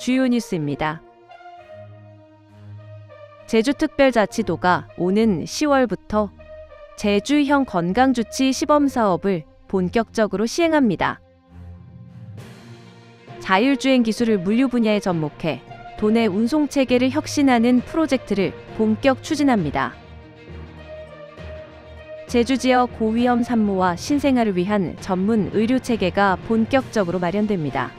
주요 뉴스입니다. 제주특별자치도가 오는 10월부터 제주형 건강주치 시범사업을 본격적으로 시행합니다. 자율주행 기술을 물류 분야에 접목해 도내 운송체계를 혁신하는 프로젝트를 본격 추진합니다. 제주 지역 고위험 산모와 신생아를 위한 전문 의료체계가 본격적으로 마련됩니다.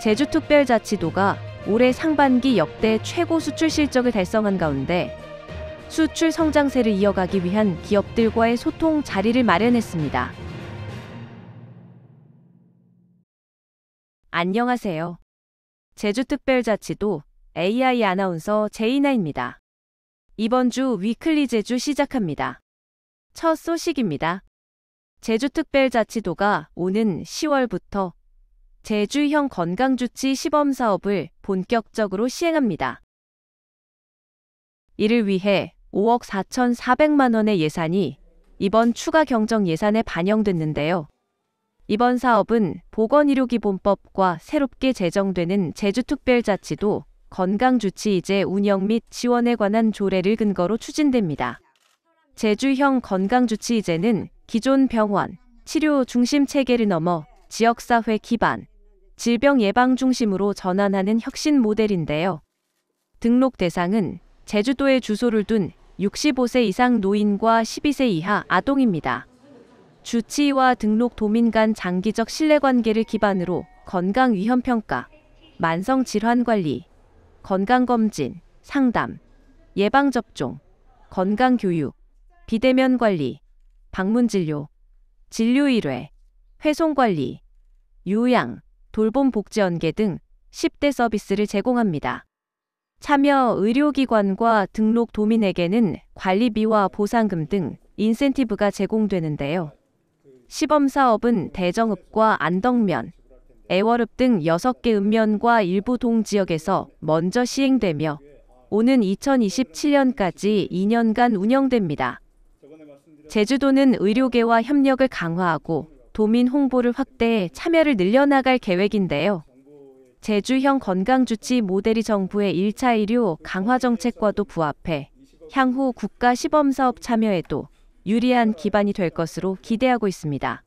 제주특별자치도가 올해 상반기 역대 최고 수출 실적을 달성한 가운데 수출 성장세를 이어가기 위한 기업들과의 소통 자리를 마련했습니다. 안녕하세요. 제주특별자치도 AI 아나운서 제이나입니다. 이번 주 위클리 제주 시작합니다. 첫 소식입니다. 제주특별자치도가 오는 10월부터 제주형 건강주치 시범사업을 본격적으로 시행합니다. 이를 위해 5억 4,400만 원의 예산이 이번 추가 경정 예산에 반영됐는데요. 이번 사업은 보건의료기본법과 새롭게 제정되는 제주특별자치도 건강주치의제 운영 및 지원에 관한 조례를 근거로 추진됩니다. 제주형 건강주치의제는 기존 병원, 치료 중심 체계를 넘어 지역사회 기반, 질병 예방 중심으로 전환하는 혁신 모델인데요. 등록 대상은 제주도에 주소를 둔 65세 이상 노인과 12세 이하 아동입니다. 주치의와 등록 도민 간 장기적 신뢰관계를 기반으로 건강위험평가, 만성질환관리, 건강검진, 상담, 예방접종, 건강교육, 비대면 관리, 방문진료, 진료의뢰, 회송관리, 요양, 돌봄복지연계 등 10대 서비스를 제공합니다. 참여 의료기관과 등록 도민에게는 관리비와 보상금 등 인센티브가 제공되는데요. 시범사업은 대정읍과 안덕면, 애월읍 등 6개 읍면과 일부 동지역에서 먼저 시행되며 오는 2027년까지 2년간 운영됩니다. 제주도는 의료계와 협력을 강화하고 도민 홍보를 확대해 참여를 늘려나갈 계획인데요. 제주형 건강주치 모델이 정부의 1차 의료 강화 정책과도 부합해 향후 국가 시범사업 참여에도 유리한 기반이 될 것으로 기대하고 있습니다.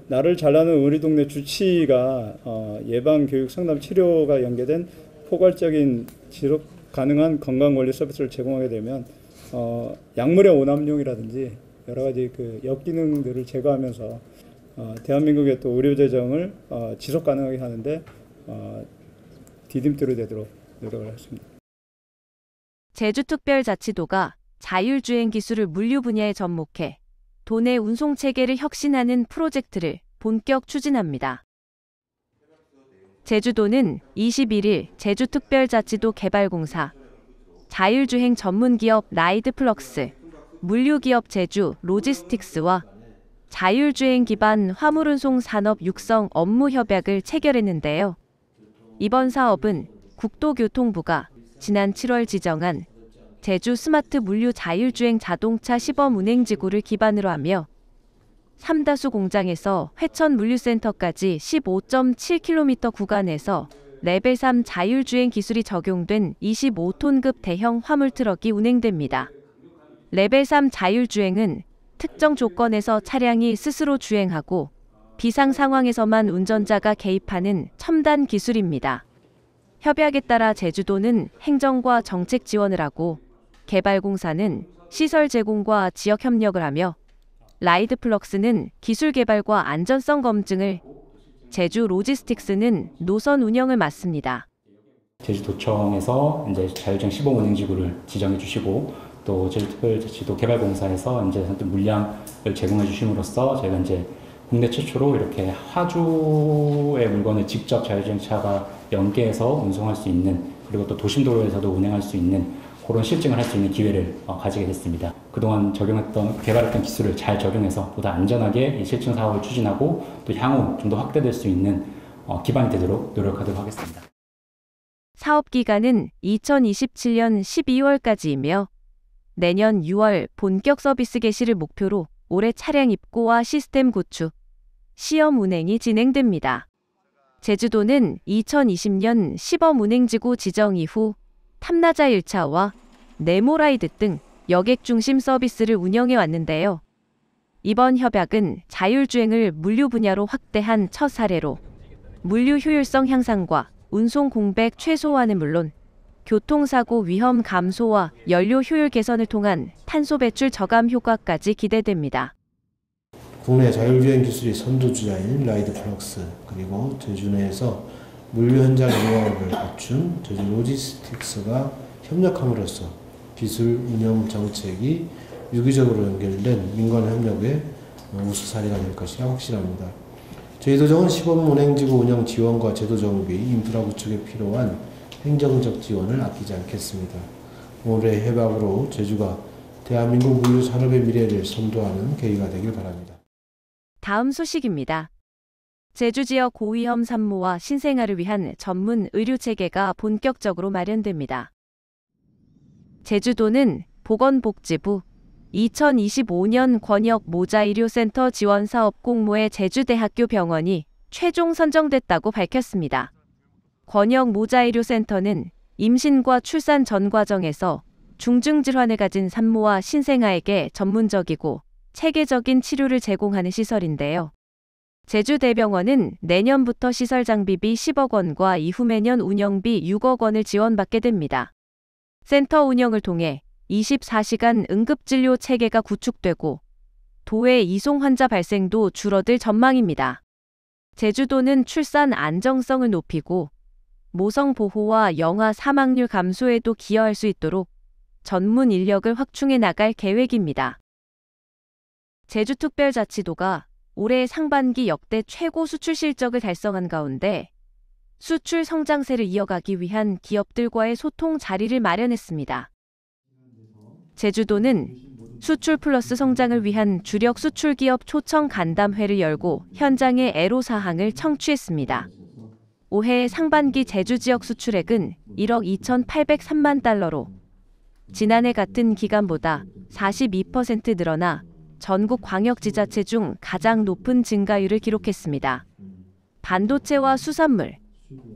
나를 잘나는 우리 동네 주치의가 예방, 교육, 상담, 치료가 연계된 포괄적인 지속 가능한 건강관리 서비스를 제공하게 되면 약물의 오남용이라든지 여러 가지 그 역기능들을 제거하면서 대한민국의 또 의료 재정을 지속 가능하게 하는데 디딤돌이 되도록 노력을 했습니다. 제주특별자치도가 자율주행 기술을 물류 분야에 접목해 도내 운송체계를 혁신하는 프로젝트를 본격 추진합니다. 제주도는 21일 제주특별자치도 개발공사, 자율주행 전문기업 라이드플럭스, 물류기업 제주 로지스틱스와 자율주행 기반 화물운송 산업 육성 업무 협약을 체결했는데요. 이번 사업은 국토교통부가 지난 7월 지정한 제주 스마트 물류 자율주행 자동차 시범 운행지구를 기반으로 하며 삼다수 공장에서 회천 물류센터까지 15.7km 구간에서 레벨 3 자율주행 기술이 적용된 25톤급 대형 화물트럭이 운행됩니다. 레벨 3 자율주행은 특정 조건에서 차량이 스스로 주행하고 비상 상황에서만 운전자가 개입하는 첨단 기술입니다. 협약에 따라 제주도는 행정과 정책 지원을 하고 개발공사는 시설 제공과 지역 협력을 하며 라이드플럭스는 기술 개발과 안전성 검증을, 제주 로지스틱스는 노선 운영을 맡습니다. 제주도청에서 이제 자율주행 시범 운행지구를 지정해 주시고 또 제주특별자치도 개발공사에서 이제 물량을 제공해 주심으로써 저희가 이제 국내 최초로 이렇게 하주의 물건을 직접 자율주행차가 연계해서 운송할 수 있는, 그리고 또 도심도로에서도 운행할 수 있는 그런 실증을 할 수 있는 기회를 가지게 됐습니다. 그동안 개발했던 기술을 잘 적용해서 보다 안전하게 이 실증 사업을 추진하고 또 향후 좀 더 확대될 수 있는 기반이 되도록 노력하도록 하겠습니다. 사업 기간은 2027년 12월까지이며 내년 6월 본격 서비스 개시를 목표로 올해 차량 입고와 시스템 구축, 시험 운행이 진행됩니다. 제주도는 2020년 시범운행지구 지정 이후 탐나자 1차와 네모라이드 등 여객 중심 서비스를 운영해 왔는데요. 이번 협약은 자율주행을 물류 분야로 확대한 첫 사례로 물류 효율성 향상과 운송 공백 최소화는 물론 교통사고 위험 감소와 연료 효율 개선을 통한 탄소 배출 저감 효과까지 기대됩니다. 국내 자율주행 기술의 선두주자인 라이드플럭스, 그리고 제주 내에서 물류 현장 노하우를 갖춘 제주 로지스틱스가 협력함으로써 기술 운영 정책이 유기적으로 연결된 민관 협력의 우수 사례가 될 것이라 확신합니다. 제주도정은 시범 운행지구 운영 지원과 제도 정비, 인프라 구축에 필요한 행정적 지원을 아끼지 않겠습니다. 올해 협약으로 제주가 대한민국 물류 산업의 미래를 선도하는 계기가 되길 바랍니다. 다음 소식입니다. 제주 지역 고위험 산모와 신생아를 위한 전문 의료 체계가 본격적으로 마련됩니다. 제주도는 보건복지부 2025년 권역 모자의료센터 지원 사업 공모에 제주대학교 병원이 최종 선정됐다고 밝혔습니다. 권역 모자의료센터는 임신과 출산 전 과정에서 중증질환을 가진 산모와 신생아에게 전문적이고 체계적인 치료를 제공하는 시설인데요. 제주대병원은 내년부터 시설 장비비 10억 원과 이후 매년 운영비 6억 원을 지원받게 됩니다. 센터 운영을 통해 24시간 응급진료 체계가 구축되고 도외 이송 환자 발생도 줄어들 전망입니다. 제주도는 출산 안정성을 높이고 모성 보호와 영아 사망률 감소에도 기여할 수 있도록 전문 인력을 확충해 나갈 계획입니다. 제주특별자치도가 올해 상반기 역대 최고 수출 실적을 달성한 가운데 수출 성장세를 이어가기 위한 기업들과의 소통 자리를 마련했습니다. 제주도는 수출 플러스 성장을 위한 주력 수출 기업 초청 간담회를 열고 현장의 애로사항을 청취했습니다. 올해 상반기 제주 지역 수출액은 1억 2,803만 달러로 지난해 같은 기간보다 42% 늘어나 전국 광역지자체 중 가장 높은 증가율을 기록했습니다. 반도체와 수산물,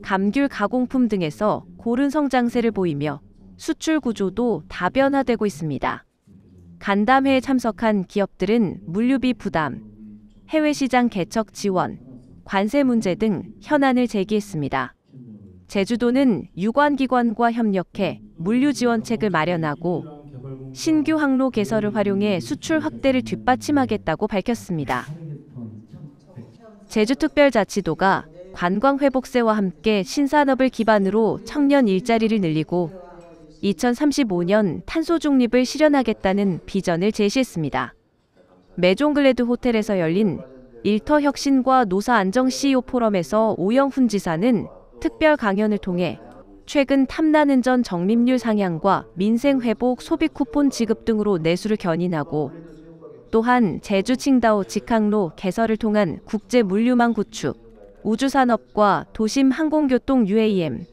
감귤 가공품 등에서 고른 성장세를 보이며 수출 구조도 다변화되고 있습니다. 간담회에 참석한 기업들은 물류비 부담, 해외 시장 개척 지원, 관세 문제 등 현안을 제기했습니다. 제주도는 유관기관과 협력해 물류 지원책을 마련하고 신규 항로 개설을 활용해 수출 확대를 뒷받침하겠다고 밝혔습니다. 제주특별자치도가 관광회복세와 함께 신산업을 기반으로 청년 일자리를 늘리고 2035년 탄소 중립을 실현하겠다는 비전을 제시했습니다. 메종글래드 호텔에서 열린 일터 혁신과 노사 안정 CEO 포럼에서 오영훈 지사는 특별 강연을 통해 최근 탐나는전 적립률 상향과 민생 회복 소비 쿠폰 지급 등으로 내수를 견인하고 또한 제주 칭다오 직항로 개설을 통한 국제 물류망 구축, 우주산업과 도심 항공교통 UAM,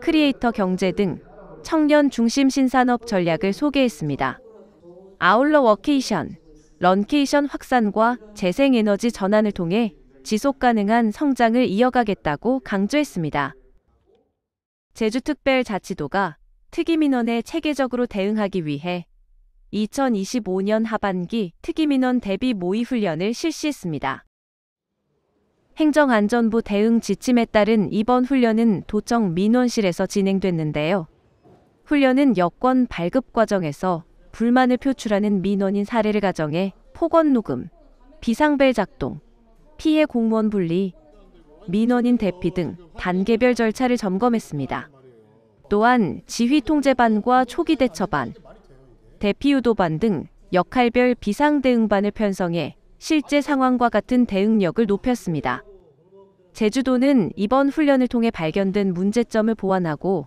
크리에이터 경제 등 청년 중심 신산업 전략을 소개했습니다. 아울러 워케이션, 런케이션 확산과 재생에너지 전환을 통해 지속가능한 성장을 이어가겠다고 강조했습니다. 제주특별자치도가 특이민원에 체계적으로 대응하기 위해 2025년 하반기 특이민원 대비 모의 훈련을 실시했습니다. 행정안전부 대응 지침에 따른 이번 훈련은 도청 민원실에서 진행됐는데요. 훈련은 여권 발급 과정에서 불만을 표출하는 민원인 사례를 가정해 폭언 녹음, 비상벨 작동, 피해 공무원 분리, 민원인 대피 등 단계별 절차를 점검했습니다. 또한 지휘 통제반과 초기 대처반, 대피 유도반 등 역할별 비상 대응반을 편성해 실제 상황과 같은 대응력을 높였습니다. 제주도는 이번 훈련을 통해 발견된 문제점을 보완하고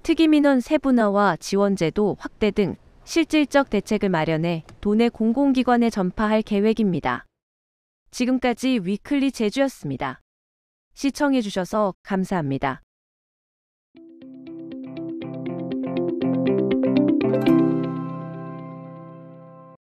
특이민원 세분화와 지원제도 확대 등 실질적 대책을 마련해 도내 공공기관에 전파할 계획입니다. 지금까지 위클리 제주였습니다. 시청해주셔서 감사합니다.